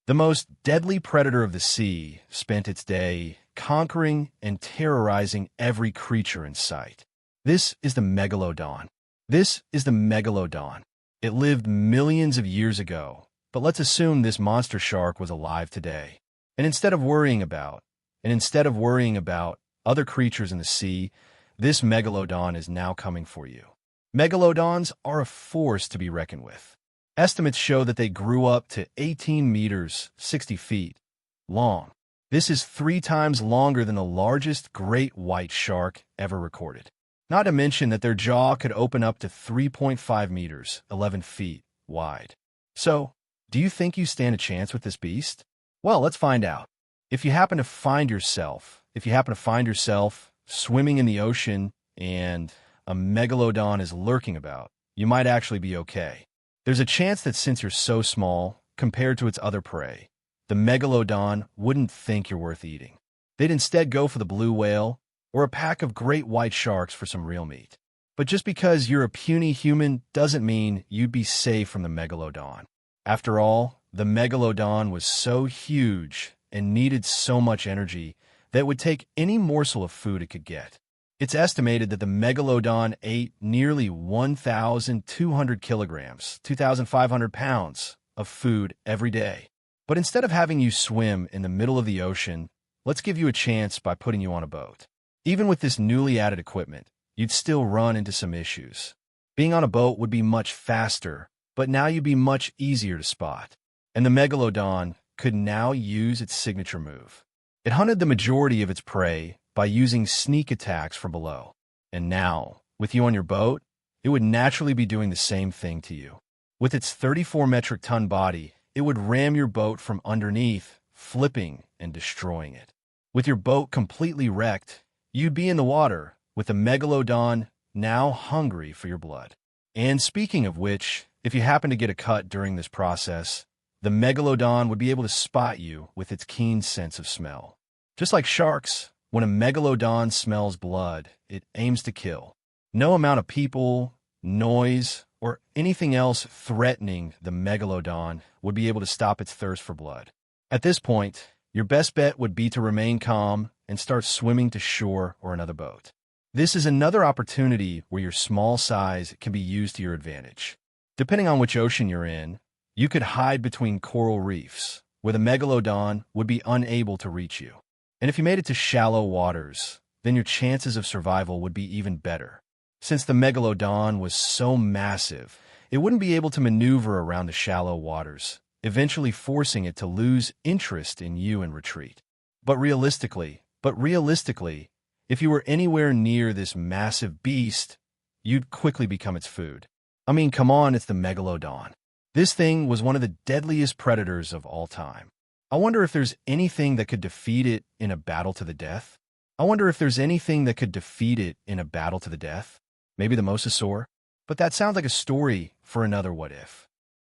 The most deadly predator of the sea spent its day conquering and terrorizing every creature in sight. This is the Megalodon. This is the Megalodon. It lived millions of years ago, but let's assume this monster shark was alive today. And instead of worrying about other creatures in the sea, this Megalodon is now coming for you. Megalodons are a force to be reckoned with. Estimates show that they grew up to 18 meters, 60 feet, long. This is 3 times longer than the largest great white shark ever recorded. Not to mention that their jaw could open up to 3.5 meters, 11 feet, wide. So, do you think you stand a chance with this beast? Well, let's find out. If you happen to find yourself swimming in the ocean and a Megalodon is lurking about, you might actually be okay. There's a chance that since you're so small, compared to its other prey, the Megalodon wouldn't think you're worth eating. They'd instead go for the blue whale or a pack of great white sharks for some real meat. But just because you're a puny human doesn't mean you'd be safe from the Megalodon. After all, the Megalodon was so huge and needed so much energy that it would take any morsel of food it could get. It's estimated that the Megalodon ate nearly 1,200 kilograms, 2,500 pounds, of food every day. But instead of having you swim in the middle of the ocean, let's give you a chance by putting you on a boat. Even with this newly added equipment, you'd still run into some issues. Being on a boat would be much faster, but now you'd be much easier to spot. And the Megalodon could now use its signature move. It hunted the majority of its prey by using sneak attacks from below. And now, with you on your boat, it would naturally be doing the same thing to you. With its 34 metric ton body, it would ram your boat from underneath, flipping and destroying it. With your boat completely wrecked, you'd be in the water, with the Megalodon now hungry for your blood. And speaking of which, if you happen to get a cut during this process, the Megalodon would be able to spot you with its keen sense of smell. Just like sharks, when a Megalodon smells blood, it aims to kill. No amount of people, noise, or anything else threatening the Megalodon would be able to stop its thirst for blood. At this point, your best bet would be to remain calm and start swimming to shore or another boat. This is another opportunity where your small size can be used to your advantage. Depending on which ocean you're in, you could hide between coral reefs, where the Megalodon would be unable to reach you. And if you made it to shallow waters, then your chances of survival would be even better. Since the Megalodon was so massive, it wouldn't be able to maneuver around the shallow waters, eventually forcing it to lose interest in you and retreat. But realistically, if you were anywhere near this massive beast, you'd quickly become its food. I mean, come on, it's the Megalodon. This thing was one of the deadliest predators of all time. I wonder if there's anything that could defeat it in a battle to the death? Maybe the mosasaur? But that sounds like a story for another what if.